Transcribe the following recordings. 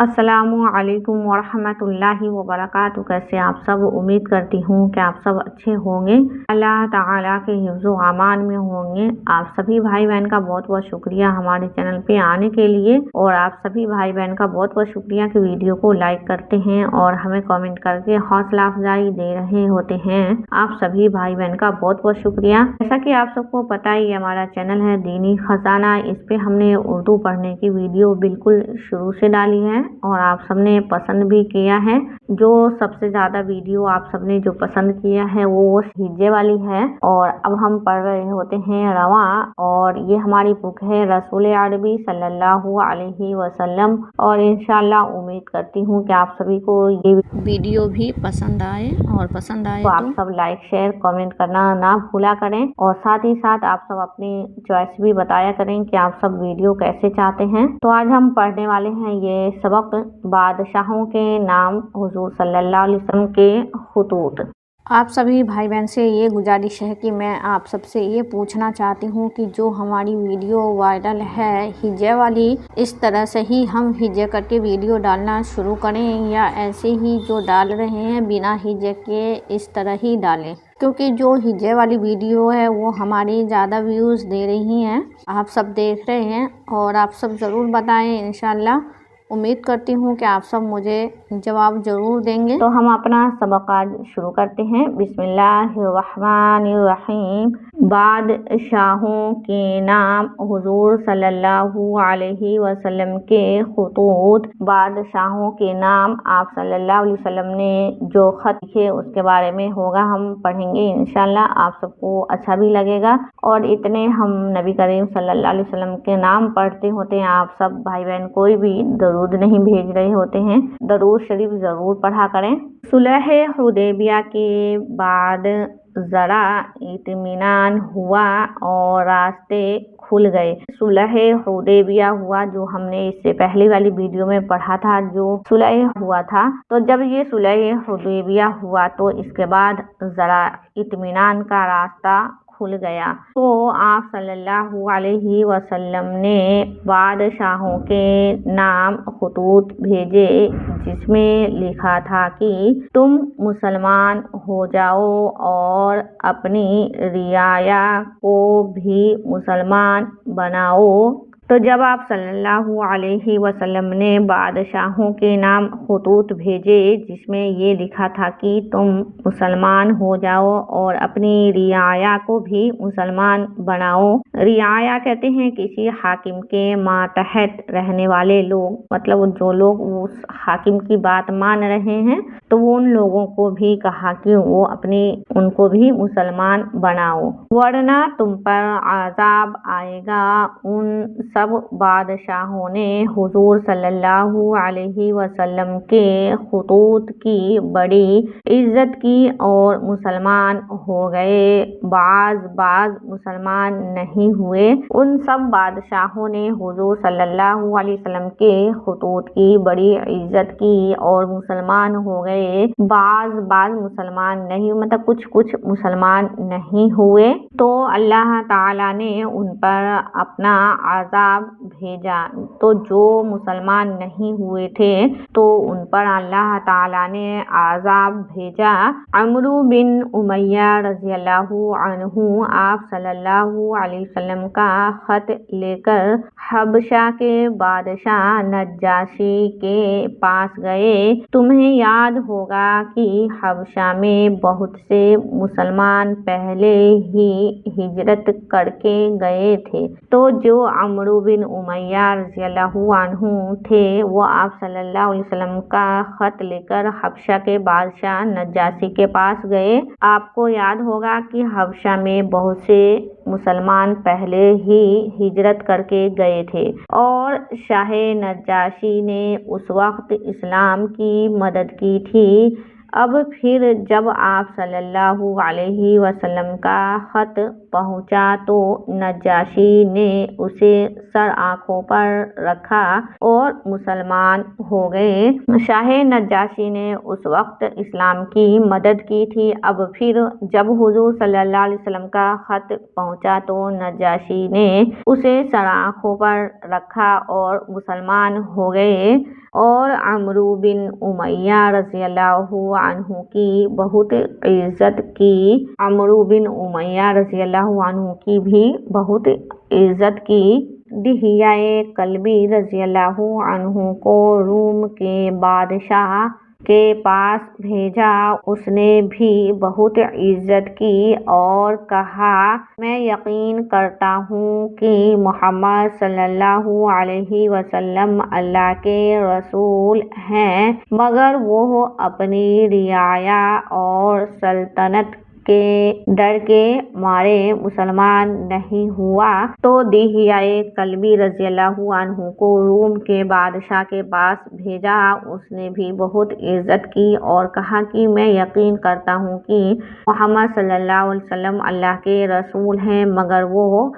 अस्सलामु अलैकुम वरहमतुल्लाहि वबरकातुहू। कैसे आप सब? उम्मीद करती हूँ कि आप सब अच्छे होंगे, अल्लाह ताला के हिफ्ज़ो अमान में होंगे। आप सभी भाई बहन का बहुत बहुत शुक्रिया हमारे चैनल पे आने के लिए, और आप सभी भाई बहन का बहुत बहुत शुक्रिया कि वीडियो को लाइक करते हैं और हमें कमेंट करके हौसला अफजाई दे रहे होते हैं। आप सभी भाई बहन का बहुत बहुत शुक्रिया। जैसा कि आप सबको पता ही हमारा चैनल है दीनी खजाना, इस पे हमने उर्दू पढ़ने की वीडियो बिल्कुल शुरू से डाली है और आप सबने पसंद भी किया है। जो सबसे ज्यादा वीडियो आप सबने जो पसंद किया है वो हिज्जे वाली है, और अब हम पढ़ रहे होते हैं रवा, और ये हमारी बुक है रसूल अरबी सल्लल्लाहु अलैहि वसल्लम। और इंशाल्लाह उम्मीद करती हूँ कि आप सभी को ये वीडियो भी पसंद आए, और पसंद आए तो आप सब लाइक शेयर कमेंट करना ना भूला करें, और साथ ही साथ आप सब अपनी चॉइस भी बताया करें कि आप सब वीडियो कैसे चाहते हैं। तो आज हम पढ़ने वाले हैं ये सबक, बादशाहों के नाम, हुजूर सल्लल्लाहु अलैहि वसल्लम के खुतूत। आप सभी भाई बहन से ये गुजारिश है कि मैं आप सबसे ये पूछना चाहती हूँ कि जो हमारी वीडियो वायरल है हिज्जे वाली, इस तरह से ही हम हिज्जे करके वीडियो डालना शुरू करें, या ऐसे ही जो डाल रहे हैं बिना हिज्जे के इस तरह ही डालें? क्योंकि जो हिज्जे वाली वीडियो है वो हमारी ज़्यादा व्यूज़ दे रही हैं, आप सब देख रहे हैं, और आप सब ज़रूर बताएं। इंशाल्लाह उम्मीद करती हूँ कि आप सब मुझे जवाब ज़रूर देंगे। तो हम अपना सबक आज शुरू करते हैं। बिस्मिल्लाहिर्रहमानिर्रहीम। बादशाहों के नाम, हुजूर सल्लल्लाहु अलैहि वसल्लम के खुतूत। बादशाहों के नाम, आप सल्लल्लाहु अलैहि वसल्लम ने जो खत लिखे उसके बारे में होगा, हम पढ़ेंगे इंशाल्लाह। आप सबको अच्छा भी लगेगा, और इतने हम नबी करीम सल्लल्लाहु अलैहि वसल्लम के नाम पढ़ते होते हैं। आप सब भाई बहन कोई भी दरूद नहीं भेज रहे होते हैं, दरूद शरीफ जरूर पढ़ा करें। सुलह हुदैबिया के बाद जरा इत्मीनान हुआ और रास्ते खुल गए। सुलह हुदैबिया हुआ, जो हमने इससे पहले वाली वीडियो में पढ़ा था, जो सुलह हुआ था। तो जब ये सुलह हुदैबिया हुआ तो इसके बाद जरा इत्मीनान का रास्ता खुल गया। तो आप सल्लल्लाहु अलैहि वसल्लम ने बादशाहों के नाम खुतूत भेजे, जिसमें लिखा था कि तुम मुसलमान हो जाओ और अपनी रियाया को भी मुसलमान बनाओ। तो जब आप सल्लल्लाहु अलैहि वसल्लम ने बादशाहों के नाम खुतूत भेजे, जिसमें ये लिखा था कि तुम मुसलमान हो जाओ और अपनी रियाया को भी मुसलमान बनाओ। रियाया कहते हैं किसी हाकिम के मातहत रहने वाले लोग, मतलब जो लोग उस हाकिम की बात मान रहे हैं, तो वो उन लोगों को भी कहा कि वो उनको भी मुसलमान बनाओ, वरना तुम पर आजाब आएगा। उन सब बादशाहों ने हुजूर सल्लल्लाहु अलैहि वसल्लम के खुतूत की बड़ी इज्जत की और मुसलमान हो गए। बाज मुसलमान नहीं हुए। उन सब बादशाहों ने हुजूर सल्लल्लाहु अलैहि वसल्लम के खुतूत की बड़ी इज्जत की और मुसलमान हो गए। बाज मुसलमान नहीं, मतलब कुछ मुसलमान नहीं हुए। तो अल्लाह ताला ने उन पर अपना आजाब भेजा। तो जो मुसलमान नहीं हुए थे तो उन पर अल्लाह ताला ने आजाब भेजा। अमरू बिन उमैया रज़ियल्लाहु अन्हु आप सल्लल्लाहु अलैहि वसल्लम का खत लेकर हबशा के बादशाह नज्जाशी के पास गए। तुम्हें याद होगा कि हबशा में बहुत से मुसलमान पहले ही हिजरत करके गए थे। तो जो अमरू बिन उमैया रज़ियल्लाहु अन्हु थे, वो आप सल्लल्लाहु अलैहि वसल्लम का खत लेकर हबशा के बादशाह नज्जाशी के पास गए। आपको याद होगा कि हबशा में बहुत से मुसलमान पहले ही हिजरत करके गए थे, और शाह नज्जाशी ने उस वक्त इस्लाम की मदद की थी। اب پھر جب آپ صلی اللہ علیہ وسلم کا خط پہنچا تو نجاشی نے اسے سر آنکھوں پر رکھا اور مسلمان ہو گئے۔ شاہ نجاشی نے اس وقت اسلام کی مدد کی تھی۔ اب پھر جب حضور صلی اللہ علیہ وسلم کا خط پہنچا تو نجاشی نے اسے سر آنکھوں پر رکھا اور مسلمان ہو گئے اور عمرو بن امیہ رضی اللہ عنہ کی بہت عزت کی۔ عمرو بن امیہ رضی اللہ عنہ کی بھی بہت عزت کی۔ دحیہ کلبی رضی اللہ عنہ کو روم کے بادشاہ کے پاس بھیجا۔ اس نے بھی بہت عزت کی اور کہا، میں یقین کرتا ہوں کہ محمد صلی اللہ علیہ وسلم اللہ کے رسول ہیں، مگر وہ اپنی رعایا اور سلطنت کے ڈر کے مارے مسلمان نہیں ہوا۔ تو دحیہ کلبی رضی اللہ عنہ کو روم کے بادشاہ کے پاس بھیجا۔ اس نے بھی بہت عزت کی اور کہا کہ میں یقین کرتا ہوں کہ محمد صلی اللہ علیہ وسلم اللہ کے رسول ہیں، مگر وہ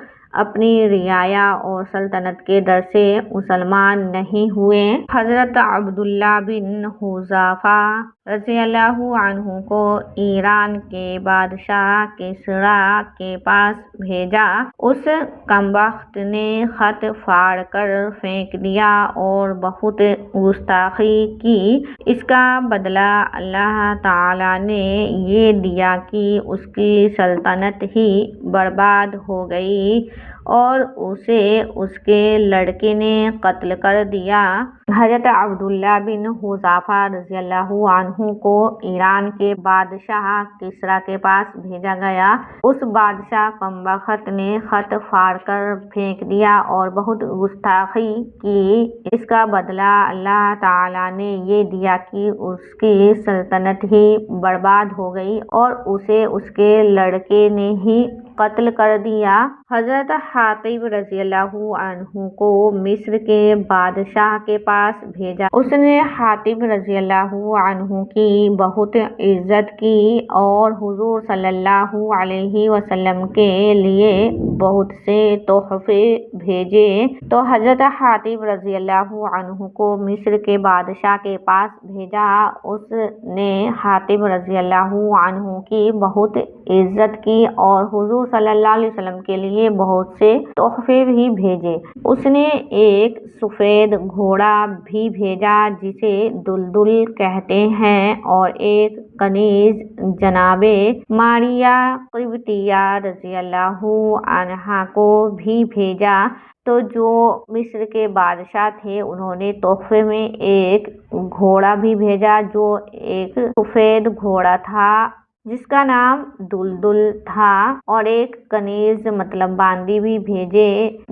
اپنی رعایا اور سلطنت کے ڈر سے مسلمان نہیں ہوئے۔ حضرت عبداللہ بن حذافہ رضی اللہ عنہ کو ایران کے بادشاہ کسریٰ کے پاس بھیجا۔ اس کمبخت نے خط پھاڑ کر پھینک دیا اور بہت گستاخی کی۔ اس کا بدلہ اللہ تعالیٰ نے یہ دیا کہ اس کی سلطنت ہی برباد ہو گئی اور اسے اس کے لڑکے نے قتل کر دیا۔ حضرت عبداللہ بن حذافہ رضی اللہ عنہ کو ایران کے بادشاہ کسریٰ کے پاس بھیجا گیا۔ اس بادشاہ کمبخت نے خط پھاڑ کر پھینک دیا اور بہت گستاخی کی۔ اس کا بدلہ اللہ تعالیٰ نے یہ دیا کہ اس کی سلطنت ہی برباد ہو گئی اور اسے اس کے لڑکے نے ہی قتل کر دیا۔ حضرت حاطب رضی اللہ عنہ کو مصر کے بادشاہ کے پاس بھیجا۔ اس نے حاطب رضی اللہ عنہ کی بہت عزت کی اور حضور صلی اللہ علیہ وسلم کے لیے بہت سے تحفے بھیجے۔ تو حضرت حاطب رضی اللہ عنہ کو مصر کے بادشاہ کے پاس بھیجا۔ اس نے حاطب رضی اللہ عنہ کی بہت عزت کی اور حضور صلی اللہ علیہ وسلم کے لیے بہت سے تحفے بھی بھیجے۔ اس نے ایک سفید گھوڑا بھی بھیجا جسے دلدل کہتے ہیں اور ایک کنیز جناب ماریہ قبطیہ رضی اللہ عنہا کو بھی بھیجا۔ تو جو مصر کے بادشاہ تھے انہوں نے تحفے میں ایک گھوڑا بھی بھیجا جو ایک سفید گھوڑا تھا جس کا نام دلدل تھا، اور ایک کنیز مطلب باندی بھی بھیجے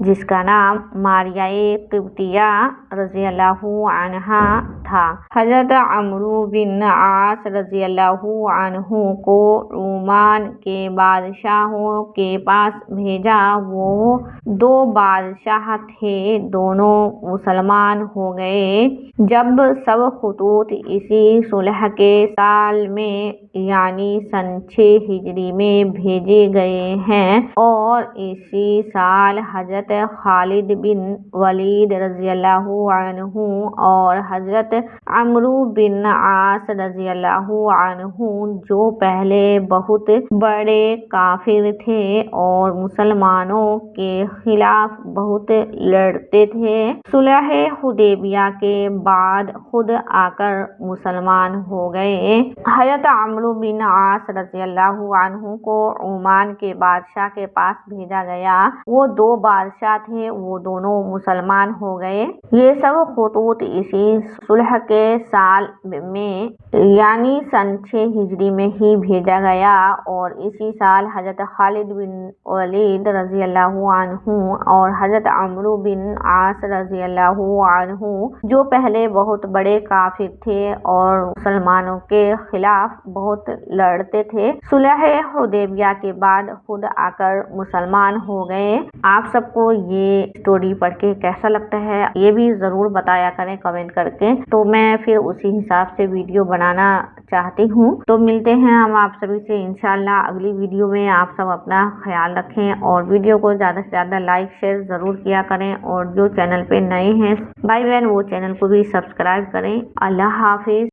جس کا نام ماریہ قبطیہ رضی اللہ عنہا تھا۔ حضرت عمرو بن عاص رضی اللہ عنہ کو رومان کے بادشاہوں کے پاس بھیجا۔ وہ دو بادشاہ تھے، دونوں مسلمان ہو گئے۔ جب سب خطوط اسی صلح کے سال میں یعنی سن 6 ہجری میں بھیجے گئے ہیں اور اسی سال حضرت خالد بن ولید رضی اللہ عنہ اور حضرت عمرو بن عاص رضی اللہ عنہ جو پہلے بہت بڑے کافر تھے اور مسلمانوں کے خلاف بہت لڑتے تھے، صلح حدیبیہ کے بعد خود آ کر مسلمان ہو گئے۔ حضرت عمرو بن عاص رضی اللہ عنہ کو عمان کے بادشاہ کے پاس بھیجا گیا۔ وہ دو بادشاہ تھے، وہ دونوں مسلمان ہو گئے۔ یہ سب خطوط اسی صلح کے سال میں یعنی سن 6 ہجری میں ہی بھیجا گیا اور اسی سال حضرت خالد بن ولید رضی اللہ عنہ اور حضرت عمرو بن عاص رضی اللہ عنہ جو پہلے بہت بڑے کافر تھے اور مسلمانوں کے خلاف بہت لڑ لڑتے تھے، صلح حدیبیہ کے بعد خود آ کر مسلمان ہو گئے۔ آپ سب کو یہ اسٹوری پڑھ کے کیسا لگتا ہے یہ بھی ضرور بتایا کریں کمنٹ کر کے، تو میں پھر اسی حساب سے ویڈیو بنانا چاہتی ہوں۔ تو ملتے ہیں ہم آپ سبھی سے انشاءاللہ اگلی ویڈیو میں۔ آپ سب اپنا خیال رکھیں اور ویڈیو کو زیادہ سے زیادہ لائک شیئر ضرور کیا کریں، اور جو چینل پہ نئے ہیں بھائی بہن وہ چینل کو بھی سبسکرائب کریں۔ اللہ حافظ۔